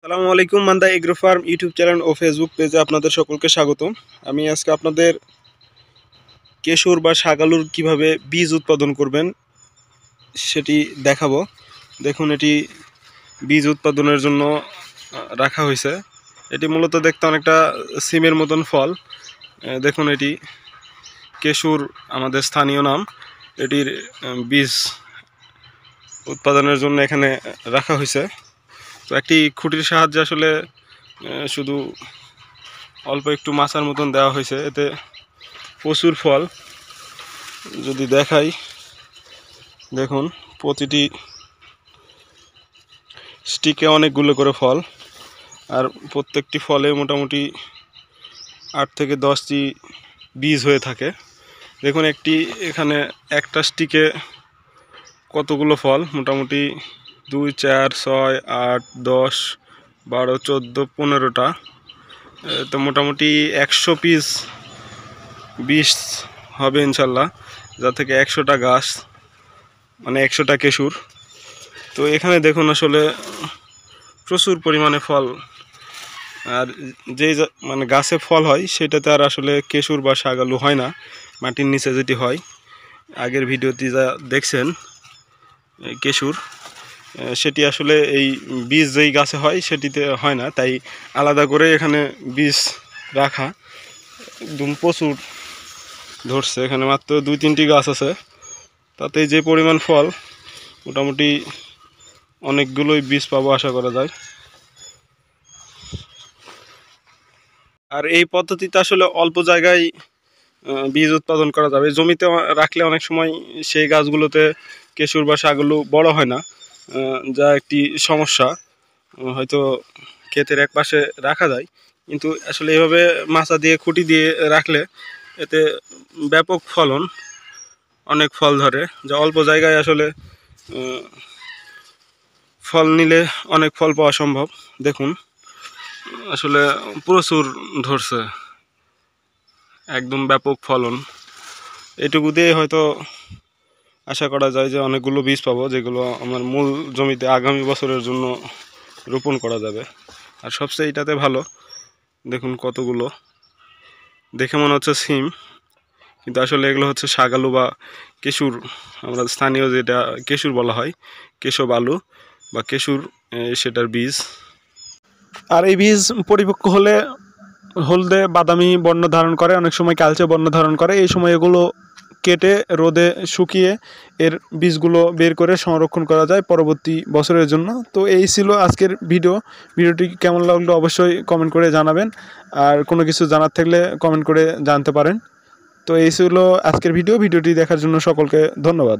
আসসালামু আলাইকুম। Manda agro farm YouTube channel ও ফেসবুক পেজে আপনাদের সকলকে স্বাগতম। আমি আজকে আপনাদের কেশর বা শাকালুর কিভাবে বীজ উৎপাদন করবেন সেটি দেখাবো। দেখুন, এটি বীজ উৎপাদনের জন্য রাখা হয়েছে। এটি মূলত দেখতে অনেকটা সিমের মতন ফল। দেখুন, এটি কেশর আমাদের স্থানীয় নাম। এটির বীজ উৎপাদনের জন্য এখানে রাখা হয়েছে। তো একটি খুঁটির সাহায্যে আসলে শুধু অল্প একটু মাচার মতন দেওয়া হয়েছে, এতে প্রচুর ফল। যদি দেখাই, দেখুন প্রতিটি স্টিকে অনেকগুলো করে ফল, আর প্রত্যেকটি ফলে মোটামুটি 8 থেকে 10টি বীজ হয়ে থাকে। দেখুন এখানে একটা স্টিকে কতগুলো ফল, মোটামুটি 2, 4, 6, 8, 10, 12, 14, 15টা। তো মোটামুটি 100 পিস বীজ হবে ইনশাল্লাহ, যা থেকে 100টা গাছ, মানে 100টা কেশর। তো এখানে দেখুন আসলে প্রচুর পরিমাণে ফল। আর যেই মানে গাছে ফল হয় সেটাতে আর আসলে কেশর বা শাকালু হয় না, মাটির নিচে যেটি হয়। আগের ভিডিওতে যা দেখছেন কেশর, সেটি আসলে এই বীজ যেই গাছে হয় সেটিতে হয় না, তাই আলাদা করে এখানে বীজ রাখা। একদম প্রচুর ধরছে, এখানে মাত্র 2-3টি গাছ আছে, তাতে যে পরিমাণ ফল মোটামুটি অনেকগুলোই বীজ পাবো আশা করা যায়। আর এই পদ্ধতিতে আসলে অল্প জায়গায় বীজ উৎপাদন করা যাবে। জমিতে রাখলে অনেক সময় সেই গাছগুলোতে কেশর বা শাকালু বড় হয় না, যা একটি সমস্যা। হয়তো ক্ষেতের এক পাশে রাখা যায়, কিন্তু আসলে এভাবে মাচা দিয়ে খুঁটি দিয়ে রাখলে এতে ব্যাপক ফলন, অনেক ফল ধরে, যা অল্প জায়গায় আসলে ফল নিলে অনেক ফল পাওয়া সম্ভব। দেখুন আসলে প্রচুর ধরছে, একদম ব্যাপক ফলন। এটুকু দিয়ে হয়তো আশা করা যায় যে অনেকগুলো বীজ পাবো, যেগুলো আমার মূল জমিতে আগামী বছরের জন্য রোপণ করা যাবে। আর সবচেয়ে এটাতে ভালো, দেখুন কতগুলো, দেখে মনে হচ্ছে সিম, কিন্তু আসলে এগুলো হচ্ছে শাকালু বা কেশর। আমরা স্থানীয় যেটা কেশর বলা হয়, কেশব আলু বা কেশর, সেটার বীজ। আর এই বীজ পরিপক্ক হলে হলদে বাদামি বর্ণ ধারণ করে, অনেক সময় কালচে বর্ণ ধারণ করে। এই সময় এগুলো কেটে রোদে শুকিয়ে এর বীজগুলো বের করে সংরক্ষণ করা যায় পরবর্তী বছরের জন্য। তো এই ছিল আজকের ভিডিওটি কেমন লাগলো অবশ্যই কমেন্ট করে জানাবেন, আর কোনো কিছু জানার থাকলে কমেন্ট করে জানতে পারেন। তো এই ছিল আজকের ভিডিওটি দেখার জন্য সকলকে ধন্যবাদ।